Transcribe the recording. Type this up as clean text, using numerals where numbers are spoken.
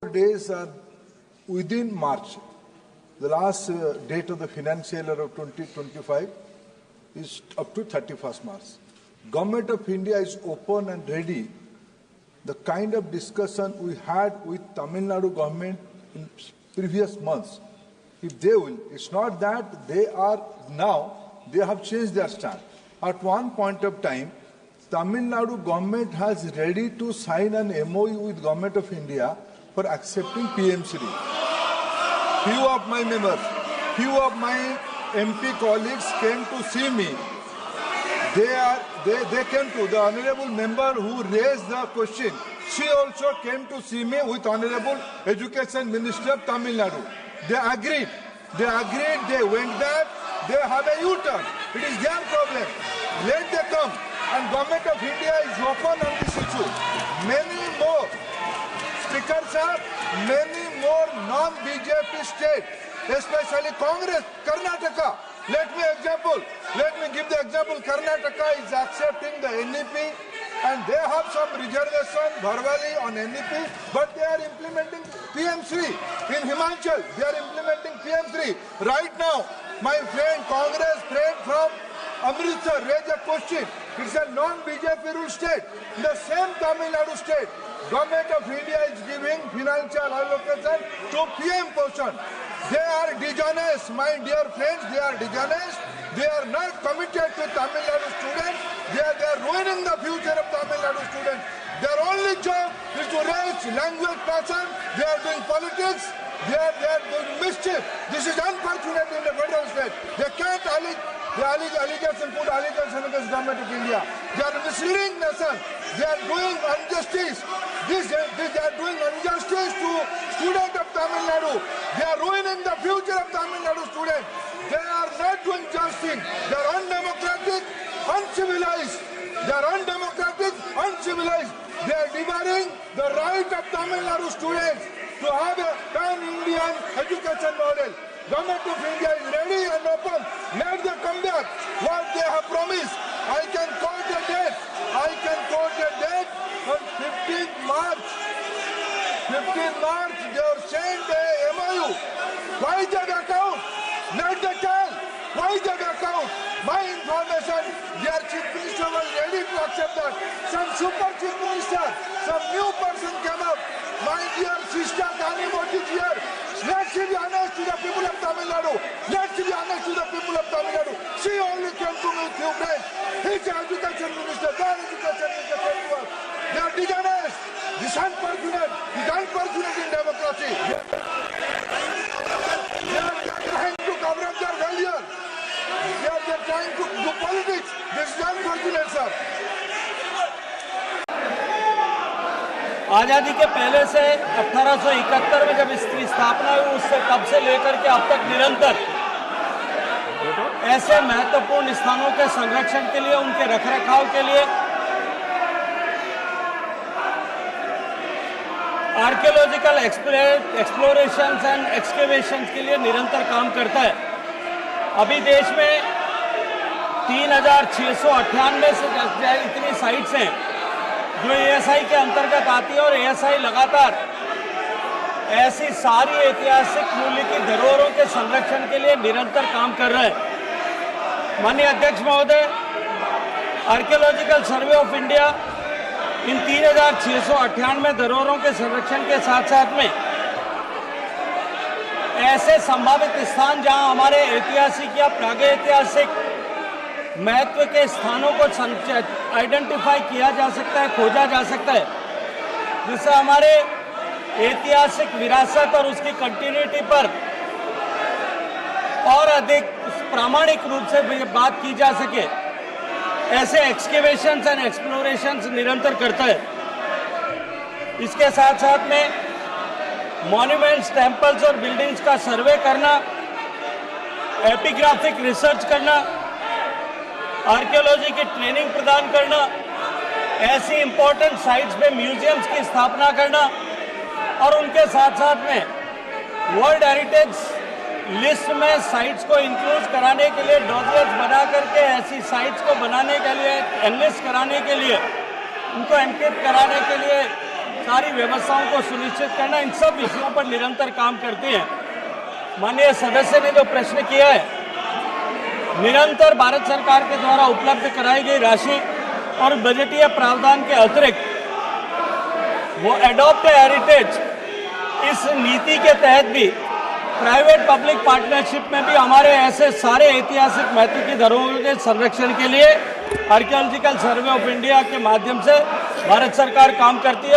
days are within March. The last date of the financial year of 2025 is up to 31st March. Government of India is open and ready. The kind of discussion we had with Tamil Nadu government in previous months, if they will, it's not that they have changed their stand. At one point of time, Tamil Nadu government has ready to sign an MOU with Government of India for accepting PMCD. Few of my members, few of my MP colleagues came to see me. They came to the honorable member who raised the question. She also came to see me with Honorable Education Minister of Tamil Nadu. They agreed. They went back. They have a U-turn. It is their problem. Let them come. And Government of India is open on this issue. Many more speakers are many more non-BJP states, especially Congress, Karnataka. Let me give the example. Karnataka is accepting the NEP and they have some reservation verbally on NEP, but they are implementing PM3. In Himachal, they are implementing PM3. Right now, my friend, Congress friend from Amritsar raised a question. It's a non-BJP rule state. The same Tamil Nadu state, Government of India is giving financial allocation to PM portion. They are dishonest, my dear friends, they are dishonest. They are not committed to Tamil Nadu students. They are ruining the future of Tamil Nadu students. Their only job is to raise language passion. They are doing politics. They are doing mischief. This is unfortunate in the federal state. They can't put allegation against Government of India. They are misleading nation. They are doing injustice. They are doing injustice to students of Tamil Nadu. They are ruining the future of Tamil Nadu students. They are not doing justice. They are undemocratic, uncivilized. They are devouring the right of Tamil Nadu students to have a pan-Indian education model. Government of India is ready and open. Let them come back. What they have promised. I can quote the date on 15th March. 15th March, they are sent a MOU. Why the account? Let the tell. Why the account? My information, their chief minister was ready to accept that. Some super chief minister, some new person came up. My dear sister Kani Modi is here. Let's be honest to the people of Tamil Nadu. She only came to me with few friends. He's the education minister, their education minister came to us. They are dishonest. This is unfortunate in democracy. They are trying to cover up their failure. They are trying to do politics. This is unfortunate, sir. आज़ादी के पहले से 1871 में जब इसकी स्थापना हुई उससे तब से लेकर के अब तक निरंतर ऐसे महत्वपूर्ण स्थानों के संरक्षण के लिए, उनके रखरखाव के लिए आर्कियोलॉजिकल एक्सप्लोरेशंस एंड एक्सकेवेशंस के लिए निरंतर काम करता है। अभी देश में 3698 से इतनी साइट्स हैं जो ASI के अंतर्गत आती है और ASI लगातार ऐसी सारी ऐतिहासिक मूल्य की धरोहरों के संरक्षण के लिए निरंतर काम कर रहा है। माननीय अध्यक्ष महोदय, archaeological survey of India in 3698 धरोहरों के संरक्षण के साथ साथ में ऐसे संभावित स्थान जहां हमारे ऐतिहासिक या प्रागैतिहासिक महत्व के स्थानों को आइडेंटिफाई किया जा सकता है, खोजा जा सकता है, जिससे हमारे ऐतिहासिक विरासत और उसकी कंटिन्यूटी पर और अधिक प्रामाणिक रूप से बात की जा सके। ऐसे एक्सकेवेशंस एंड एक्सप्लोरेशंस निरंतर करता है। इसके साथ साथ में मॉन्यूमेंट्स, टेम्पल्स और बिल्डिंग्स का सर्वे करना, एपिग्राफिक रिसर्च करना, आर्कियोलॉजी की ट्रेनिंग प्रदान करना, ऐसी इंपॉर्टेंट साइट्स पे म्यूजियम्स की स्थापना करना और उनके साथ साथ में वर्ल्ड हेरिटेज लिस्ट में साइट्स को इंक्लूड कराने के लिए डॉजर्स बना करके ऐसी साइट्स को बनाने के लिए, एनलिस्ट कराने के लिए, उनको एनक्रिप्ट कराने के लिए सारी व्यवस्थाओं को सुनिश्चित करना, इन सब विषयों पर निरंतर काम करते हैं। माननीय सदस्य ने जो प्रश्न किया है, निरंतर भारत सरकार के द्वारा उपलब्ध कराई गई राशि और बजटीय प्रावधान के अतिरिक्त वो एडॉप्ट हेरिटेज इस नीति के तहत भी प्राइवेट पब्लिक पार्टनरशिप में भी हमारे ऐसे सारे ऐतिहासिक महत्व की धरोहरों के संरक्षण के लिए आर्कियोलॉजिकल सर्वे ऑफ इंडिया के माध्यम से भारत सरकार काम करती है।